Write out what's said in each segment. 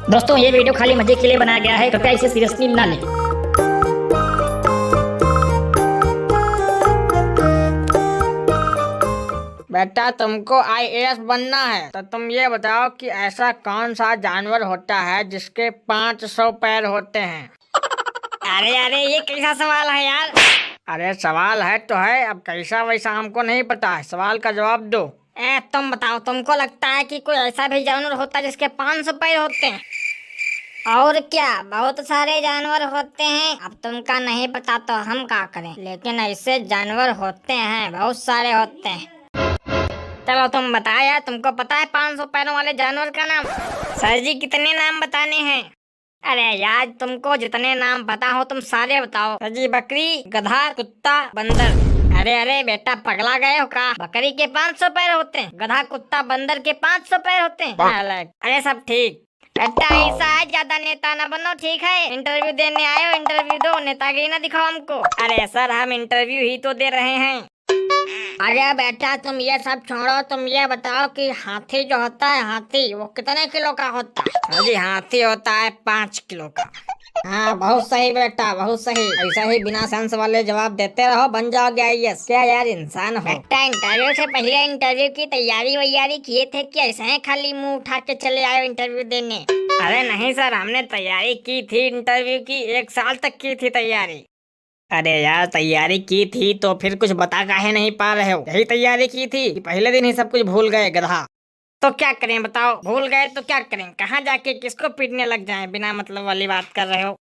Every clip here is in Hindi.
दोस्तों ये वीडियो खाली मजे के लिए बनाया गया है, कृपया इसे सीरियसली ना लें। बेटा तुमको आईएएस बनना है तो तुम ये बताओ कि ऐसा कौन सा जानवर होता है जिसके 500 पैर होते हैं। अरे अरे ये कैसा सवाल है यार। अरे सवाल है तो है, अब कैसा वैसा हमको नहीं पता है, सवाल का जवाब दो। तुम बताओ, तुमको लगता है कि कोई ऐसा भी जानवर होता है जिसके 500 पैर होते हैं? और क्या, बहुत सारे जानवर होते हैं। अब तुमका नहीं पता तो हम क्या करें, लेकिन ऐसे जानवर होते हैं, बहुत सारे होते हैं। चलो तुम बताओ यार, तुमको पता है 500 पैरों वाले जानवर का नाम? सर जी कितने नाम बताने हैं? अरे यार तुमको जितने नाम पता हो तुम सारे बताओ। सर जी बकरी, गधा, कुत्ता, बंदर। अरे अरे बेटा पगला गए हो का? बकरी के 500 पैर होते हैं, गधा कुत्ता बंदर के 500 पैर होते हैं। अरे सब ठीक। बेटा ऐसा है, ज्यादा नेता ना बनो, ठीक है? इंटरव्यू देने आए हो, इंटरव्यू दो, नेतागिरी ना दिखाओ हमको। अरे सर हम इंटरव्यू ही तो दे रहे हैं। अरे बेटा तुम ये सब छोड़ो, तुम ये बताओ कि हाथी जो होता है, हाथी वो कितने किलो का होता है? अजी हाथी होता है 5 किलो का। हाँ बहुत सही बेटा, बहुत सही। ऐसा ही बिना सेंस वाले जवाब देते रहो, बन जाओगे आईएएस। क्या यार इंसान हो। बेटा इंटरव्यू से पहले इंटरव्यू की तैयारी वैयारी किए थे कि ऐसे ही खाली मुंह उठा के चले आए इंटरव्यू देने? अरे नहीं सर, हमने तैयारी की थी इंटरव्यू की, 1 साल तक की थी तैयारी। अरे यार तैयारी की थी तो फिर कुछ बता काहे नहीं पा रहे हो? यही तैयारी की थी कि पहले दिन ही सब कुछ भूल गए गधा। तो क्या करें बताओ, भूल गए तो क्या करें? कहाँ जाके किसको पीटने लग जाएं? बिना मतलब वाली बात कर रहे हो।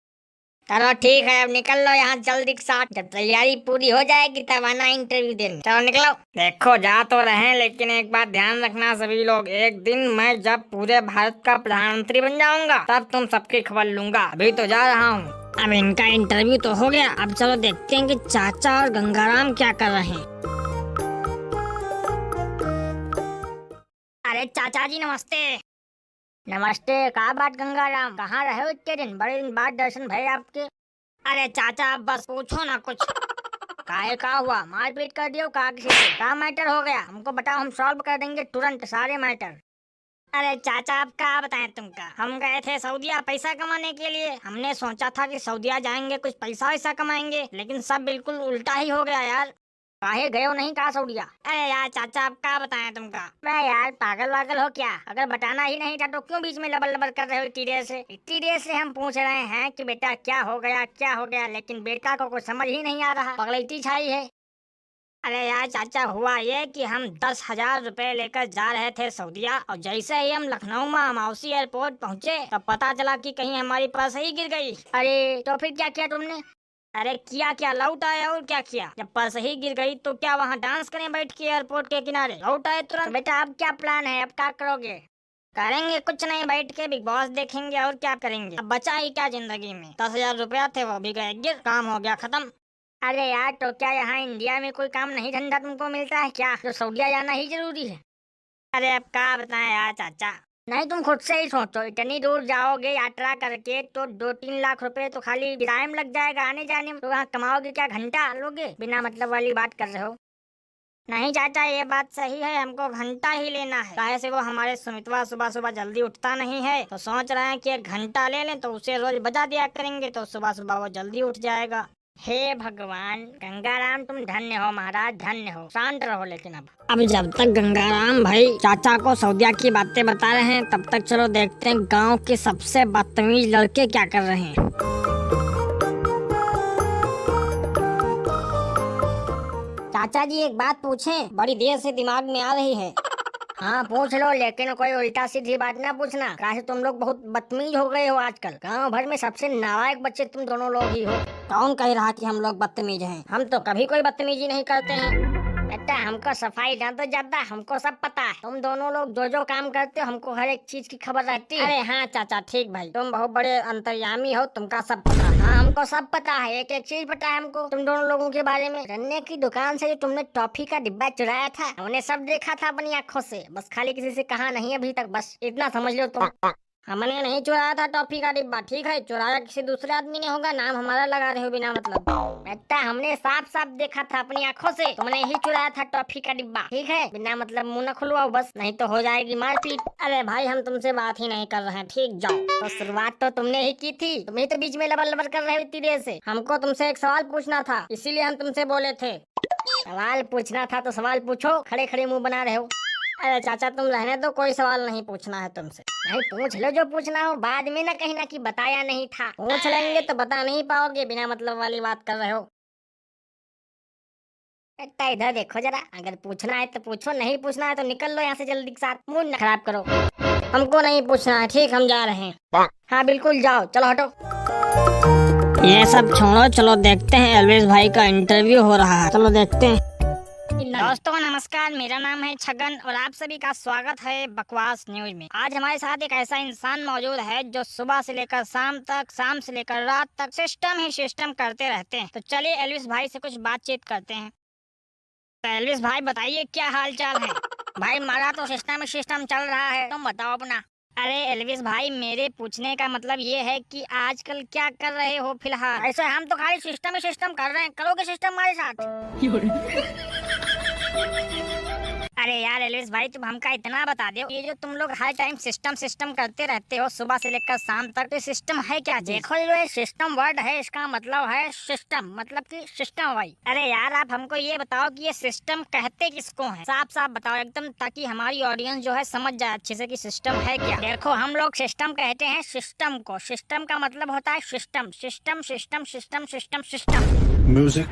चलो ठीक है, अब निकल लो यहाँ जल्दी के साथ। जब तैयारी पूरी हो जाएगी तब आना इंटरव्यू देने। चलो निकलो। देखो जा तो रहे हैं, लेकिन एक बात ध्यान रखना सभी लोग, एक दिन मैं जब पूरे भारत का प्रधानमंत्री बन जाऊंगा तब तुम सबकी खबर लूंगा। अभी तो जा रहा हूँ। अब इनका इंटरव्यू तो हो गया, अब चलो देखते हैं कि चाचा और गंगाराम क्या कर रहे हैं। अरे चाचा जी नमस्ते। नमस्ते, कहा बात गंगाराम, कहाँ रहे हो इतने दिन? बड़े दिन बाद दर्शन भये आपके। अरे चाचा आप बस पूछो ना कुछ। काहे का हुआ, मारपीट कर दियो का किसी से? का मैटर हो गया हमको बताओ, हम सॉल्व कर देंगे तुरंत सारे मैटर। अरे चाचा आप क्या बताएं तुमका, हम गए थे सऊदीया पैसा कमाने के लिए। हमने सोचा था कि सऊदीया जाएंगे कुछ पैसा वैसा कमाएंगे, लेकिन सब बिल्कुल उल्टा ही हो गया यार। काहे गए हो नहीं कहा सऊदीया? अरे यार चाचा आप क्या बताएं तुमका? मैं यार पागल वागल हो क्या? अगर बताना ही नहीं था तो क्यों बीच में लबल लबल कर रहे हो इतनी देर से? इतनी देर से हम पूछ रहे हैं कि बेटा क्या हो गया क्या हो गया, लेकिन बेटा को कुछ समझ ही नहीं आ रहा, पगलैती छाई है। अरे यार चाचा हुआ ये कि हम 10,000 रुपए लेकर जा रहे थे सऊदीया, और जैसे ही हम लखनऊ में अमावसी एयरपोर्ट पहुँचे तब पता चला कि कहीं हमारी पर्स ही गिर गई। अरे तो फिर क्या किया तुमने? अरे किया क्या, लौट आए। और क्या किया? जब पर्स ही गिर गई तो क्या वहाँ डांस करें बैठ के एयरपोर्ट के किनारे? लौट आए तुरंत। तो बेटा अब क्या प्लान है, अब क्या करोगे? करेंगे कुछ नहीं, बैठ के बिग बॉस देखेंगे और क्या करेंगे। अब बचा ही क्या जिंदगी में? 10,000 रुपया थे वो भी गए गिर, काम हो गया खत्म। अरे यार तो क्या यहाँ इंडिया में कोई काम नहीं धंधा तुमको मिलता है क्या, जो सऊदीया जाना ही जरूरी है? अरे अब क्या बताएं यार चाचा। नहीं तुम खुद से ही सोचो, इतनी दूर जाओगे यात्रा करके तो 2-3 लाख रुपए तो खाली किराए में लग जाएगा आने जाने में। तो वहाँ कमाओगे क्या, घंटा लोगे? बिना मतलब वाली बात कर रहे हो। नहीं चाचा ये बात सही है, हमको घंटा ही लेना है। काहे से वो हमारे सुमितवा सुबह सुबह जल्दी उठता नहीं है, तो सोच रहे हैं कि 1 घंटा ले लें तो उसे रोज बजा दिया करेंगे तो सुबह सुबह वो जल्दी उठ जाएगा। हे भगवान, गंगाराम तुम धन्य हो महाराज, धन्य हो। शांत रहो लेकिन अब जब तक गंगाराम भाई चाचा को सऊदीया की बातें बता रहे हैं तब तक चलो देखते हैं गांव के सबसे बदतमीज लड़के क्या कर रहे हैं। चाचा जी एक बात पूछें, बड़ी देर से दिमाग में आ रही है। हाँ पूछ लो, लेकिन कोई उल्टा सीधी बात ना पूछना, काहे तुम लोग बहुत बदतमीज हो गए हो आजकल। गांव भर में सबसे नालायक बच्चे तुम दोनों लोग ही हो। कौन कह रहा कि हम लोग बदतमीज हैं? हम तो कभी कोई बदतमीजी नहीं करते हैं। बेटा हमको सफाई ना दो ज्यादा, हमको सब पता है। तुम दोनों लोग जो जो काम करते हो हमको हर एक चीज की खबर रहती है। अरे हाँ चाचा ठीक भाई, तुम बहुत बड़े अंतर्यामी हो, तुमका सब पता है। हाँ हमको सब पता है, एक एक चीज पता है हमको तुम दोनों लोगों के बारे में। रन्ने की दुकान से जो तुमने टॉफी का डिब्बा चुराया था, हमने सब देखा था अपनी आँखों से, बस खाली किसी से कहा नहीं अभी तक, बस इतना समझ लो तुम। हमने नहीं चुराया था टॉफी का डिब्बा, ठीक है? चुराया किसी दूसरे आदमी ने होगा, नाम हमारा लगा रहे हो बिना मतलब। बेटा हमने साफ साफ देखा था अपनी आंखों से, तुमने ही चुराया था टॉफी का डिब्बा, ठीक है? बिना मतलब मुंह न खुलवाओ बस, नहीं तो हो जाएगी मारपीट। अरे भाई हम तुमसे बात ही नहीं कर रहे हैं, ठीक? जाओ। तो शुरुआत तो तुमने ही की थी, तुम ही तो बीच में लबर लबर कर रहे हो इतनी देर से। हमको तुमसे एक सवाल पूछना था, इसीलिए हम तुमसे बोले थे। सवाल पूछना था तो सवाल पूछो, खड़े खड़े मुंह बना रहे हो। अरे चाचा तुम रहने दो, कोई सवाल नहीं पूछना है तुमसे। नहीं पूछ लो जो पूछना हो, बाद में ना कहीं ना कि बताया नहीं था। पूछ लेंगे तो बता नहीं पाओगे, बिना मतलब वाली बात कर रहे हो। बेटा इधर देखो जरा, अगर पूछना है तो पूछो, नहीं पूछना है तो निकल लो यहाँ से जल्दी के साथ, मूड न खराब करो। हमको नहीं पूछना है, ठीक? हम जा रहे हैं। हाँ बिल्कुल जाओ, चलो हटो। ये सब छोड़ो, चलो देखते हैं एल्विस भाई का इंटरव्यू हो रहा है, चलो देखते हैं। दोस्तों नमस्कार, मेरा नाम है छगन और आप सभी का स्वागत है बकवास न्यूज में। आज हमारे साथ एक ऐसा इंसान मौजूद है जो सुबह से लेकर शाम तक, शाम से लेकर रात तक सिस्टम ही सिस्टम करते रहते हैं। तो चलिए एल्विस भाई से कुछ बातचीत करते हैं। तो एल्विस भाई बताइए क्या हाल चाल है? भाई हमारा तो सिस्टम ही सिस्टम चल रहा है, तुम बताओ अपना। अरे एल्विस भाई मेरे पूछने का मतलब ये है कि आजकल क्या कर रहे हो फिलहाल? ऐसे हम तो खाली सिस्टम ही सिस्टम कर रहे हैं, करोगे सिस्टम हमारे साथ? अरे यार एल्विस भाई तुम हमका इतना बता दो, ये जो तुम लोग हर टाइम सिस्टम सिस्टम करते रहते हो सुबह से लेकर शाम तक, तो सिस्टम है क्या? देखो जो ये सिस्टम वर्ड है इसका मतलब है सिस्टम, मतलब कि सिस्टम भाई। अरे यार आप हमको ये बताओ कि ये सिस्टम कहते किसको है? साफ साफ बताओ एकदम, ताकि हमारी ऑडियंस जो है समझ जाए अच्छे से कि सिस्टम है क्या। देखो हम लोग सिस्टम कहते हैं सिस्टम को, सिस्टम का मतलब होता है system, system system system system system. Music.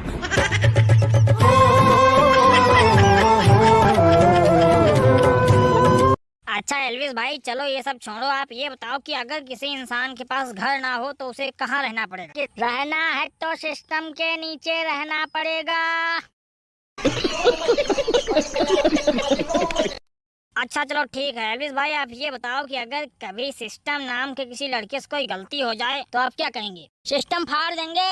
अच्छा एल्विस भाई चलो ये सब छोड़ो, आप ये बताओ कि अगर किसी इंसान के पास घर ना हो तो उसे कहाँ रहना पड़ेगा? रहना है तो सिस्टम के नीचे रहना पड़ेगा। अच्छा चलो ठीक है एल्विस भाई, आप ये बताओ कि अगर कभी सिस्टम नाम के किसी लड़के से कोई गलती हो जाए तो आप क्या कहेंगे? सिस्टम फाड़ देंगे।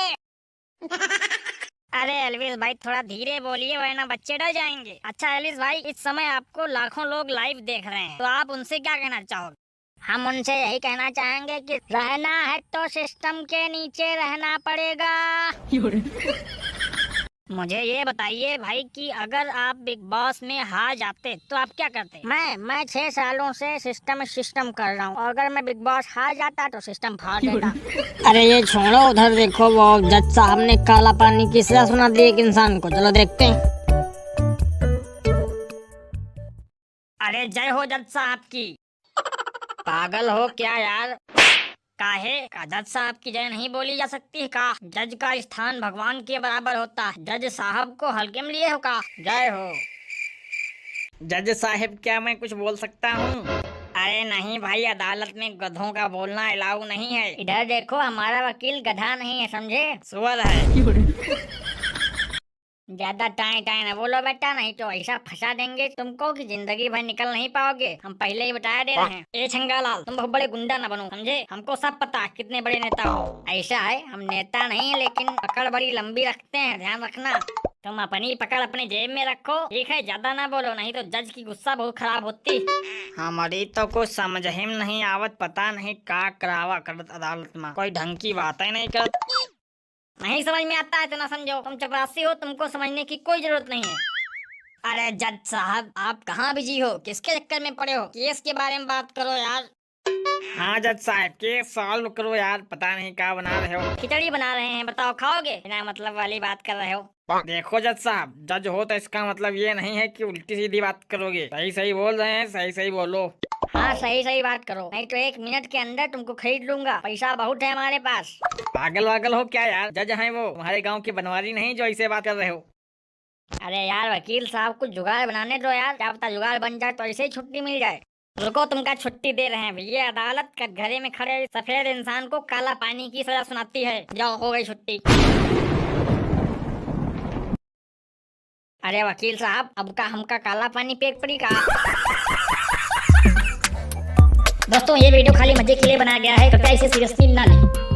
अरे एल्विस भाई थोड़ा धीरे बोलिए वरना बच्चे डर जाएंगे। अच्छा एल्विस भाई इस समय आपको लाखों लोग लाइव देख रहे हैं, तो आप उनसे क्या कहना चाहोगे? हम उनसे यही कहना चाहेंगे कि रहना है तो सिस्टम के नीचे रहना पड़ेगा। मुझे ये बताइए भाई कि अगर आप बिग बॉस में हार जाते तो आप क्या करते? मैं 6 सालों से सिस्टम कर रहा हूँ, और अगर मैं बिग बॉस हार जाता तो सिस्टम फाड़ देता। अरे ये छोड़ो, उधर देखो वो जज साहब ने काला पानी की सजा सुना दी एक इंसान को, चलो देखते हैं। अरे जय हो जज साहब की। पागल हो क्या यार? काहे का जज साहब की जय नहीं बोली जा सकती है का? जज का स्थान भगवान के बराबर होता है, जज साहब को हल्के में लिए हो का? जय हो। जज साहब क्या मैं कुछ बोल सकता हूँ? अरे नहीं भाई, अदालत में गधों का बोलना अलाउ नहीं है। इधर देखो हमारा वकील गधा नहीं है, समझे? सुअर है। ज्यादा टाइम टाइम न बोलो बेटा, नहीं तो ऐसा फंसा देंगे तुमको कि जिंदगी भर निकल नहीं पाओगे। हम पहले ही बता दे रहे हैं। ए छंगालाल तुम बहुत बड़े गुंडा न बनो, समझे? हमको सब पता कितने बड़े नेता हो। ऐसा है हम नेता नहीं है लेकिन पकड़ बड़ी लंबी रखते हैं, ध्यान रखना। तुम अपनी पकड़ अपने जेब में रखो, ठीक है? ज्यादा ना बोलो नहीं तो जज की गुस्सा बहुत खराब होती। हमारी तो कुछ समझ ही नहीं आवत, पता नहीं का करावा करत अदालत में, कोई ढंग की बात ही नहीं करत। नहीं समझ में आता है तो ना समझो, तुम चपरासी हो, तुमको समझने की कोई जरूरत नहीं है। अरे जज साहब आप कहाँ बिजी हो? किसके चक्कर में पड़े हो? केस के बारे में बात करो यार। हाँ जज साहब केस सॉल्व करो यार, पता नहीं क्या बना रहे हो। खिचड़ी बना रहे हैं, बताओ खाओगे? बिना मतलब वाली बात कर रहे हो। देखो जज साहब, जज हो तो इसका मतलब ये नहीं है कि उल्टी सीधी बात करोगे। सही सही बोल रहे हैं, सही सही बोलो। हाँ सही सही बात करो, नहीं तो 1 मिनट के अंदर तुमको खरीद लूंगा, पैसा बहुत है हमारे पास। पागल वागल हो क्या यार? जज हैं वो, तुम्हारे गांव की बनवारी नहीं जो ऐसे बात कर रहे हो। अरे यार वकील साहब कुछ जुगाड़ बनाने दो यार, क्या पता जुगाड़ बन जाए तो ऐसे ही छुट्टी मिल जाए। रुको तुमका छुट्टी दे रहे हैं भैया। अदालत कटघरे में खड़े सफेद इंसान को काला पानी की सजा सुनाती है। जाओ हो गई छुट्टी। अरे वकील साहब अब का हमका काला पानी पेट पड़ी का? दोस्तों ये वीडियो खाली मजे के लिए बनाया गया है, कृपया इसे सीरियसली ना लें।